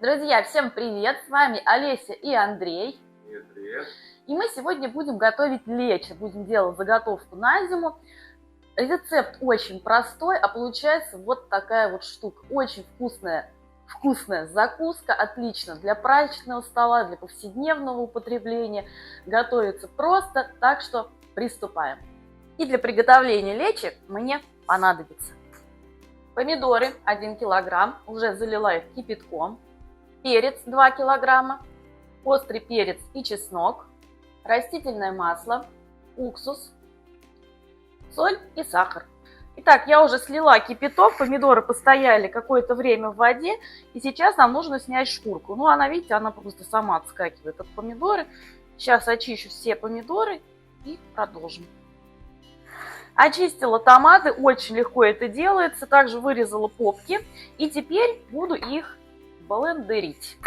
Друзья, всем привет! С вами Олеся и Андрей. Привет, привет. И мы сегодня будем готовить лечо. Будем делать заготовку на зиму. Рецепт очень простой, а получается вот такая вот штука. Очень вкусная закуска, отлично для праздничного стола, для повседневного употребления. Готовится просто, так что приступаем. И для приготовления лечи мне понадобится помидоры 1 килограмм, уже залила их кипятком, перец 2 килограмма, острый перец и чеснок, растительное масло, уксус, соль и сахар. Итак, я уже слила кипяток, помидоры постояли какое-то время в воде, и сейчас нам нужно снять шкурку. Ну, она, видите, она просто сама отскакивает от помидоры. Сейчас очищу все помидоры и продолжим. Очистила томаты, очень легко это делается. Также вырезала попки, и теперь буду их блендерить.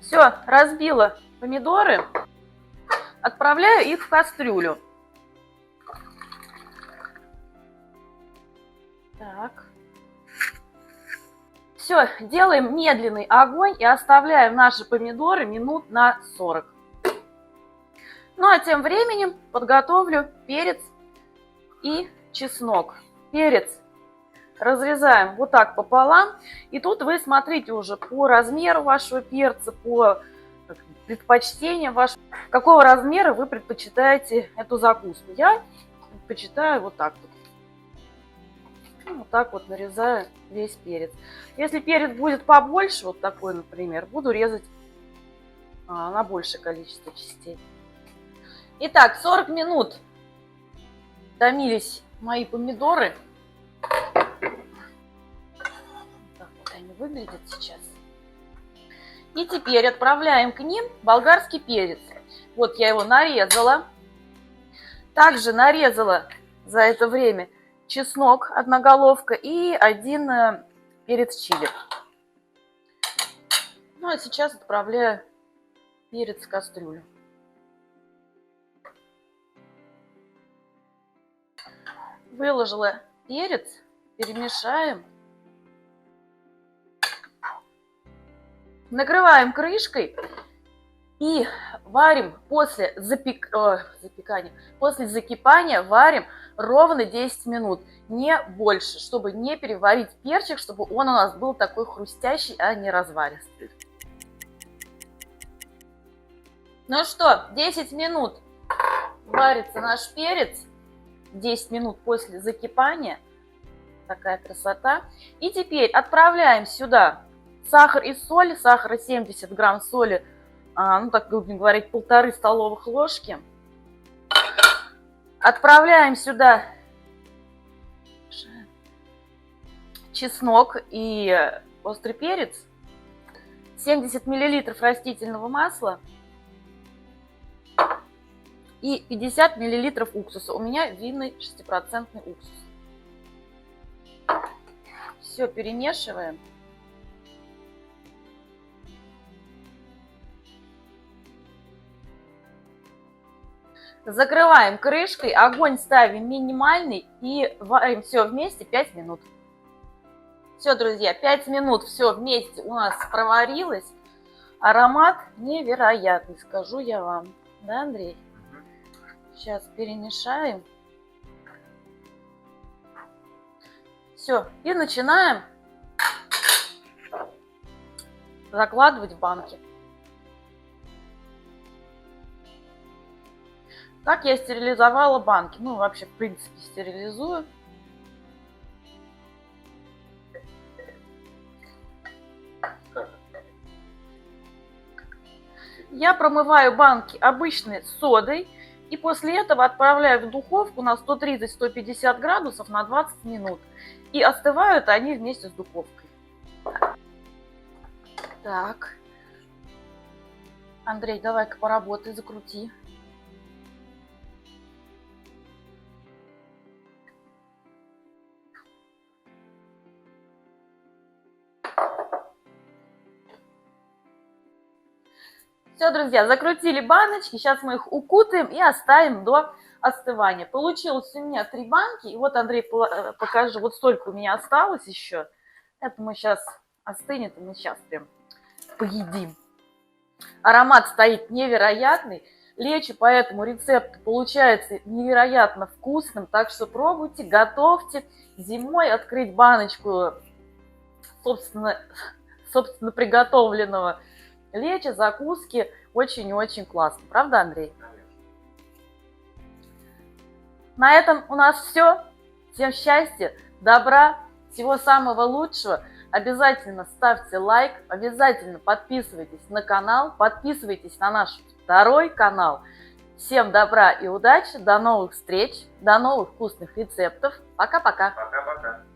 Все, разбила помидоры, отправляю их в кастрюлю. Так. Все, делаем медленный огонь и оставляем наши помидоры минут на 40. Ну а тем временем подготовлю перец и чеснок. Перец разрезаем вот так пополам. И тут вы смотрите уже по размеру вашего перца, по предпочтениям вашим, какого размера вы предпочитаете эту закуску. Я предпочитаю вот так вот. Вот так вот нарезаю весь перец. Если перец будет побольше, вот такой, например, буду резать на большее количество частей. Итак, 40 минут томились мои помидоры. Так вот они выглядят сейчас. И теперь отправляем к ним болгарский перец. Вот я его нарезала. Также нарезала за это время чеснок, 1 головка, и 1 перец чили. Ну а сейчас отправляю перец в кастрюлю. Выложила перец, перемешаем. Накрываем крышкой и варим после закипания варим ровно 10 минут, не больше, чтобы не переварить перчик, чтобы он у нас был такой хрустящий, а не разваристый. Ну что, 10 минут варится наш перец, 10 минут после закипания, такая красота. И теперь отправляем сюда сахар и соль, сахара 70 грамм, соли, ну так будем говорить, 1,5 столовых ложки. Отправляем сюда чеснок и острый перец, 70 миллилитров растительного масла и 50 миллилитров уксуса. У меня винный 6% уксус. Все перемешиваем. Закрываем крышкой, огонь ставим минимальный и варим все вместе 5 минут. Все, друзья, 5 минут все вместе у нас проварилось. Аромат невероятный, скажу я вам. Да, Андрей? Сейчас перемешаем. Все, и начинаем закладывать в банки. Так я стерилизовала банки. Ну, вообще, в принципе, стерилизую. Я промываю банки обычной содой. И после этого отправляю в духовку на 130-150 градусов на 20 минут. И остывают они вместе с духовкой. Так. Андрей, давай-ка поработай, закрути. Все, друзья, закрутили баночки, сейчас мы их укутаем и оставим до остывания. Получилось у меня 3 банки, и вот, Андрей, покажу, вот столько у меня осталось еще. Это мы сейчас остынет, и мы сейчас прям поедим. Аромат стоит невероятный, лечо по этому рецепту получается невероятно вкусным, так что пробуйте, готовьте. Зимой открыть баночку собственно приготовленного лечо, закуски очень-очень классно. Правда, Андрей? На этом у нас все. Всем счастья, добра, всего самого лучшего. Обязательно ставьте лайк, обязательно подписывайтесь на канал, подписывайтесь на наш второй канал. Всем добра и удачи, до новых встреч, до новых вкусных рецептов. Пока-пока. Пока-пока.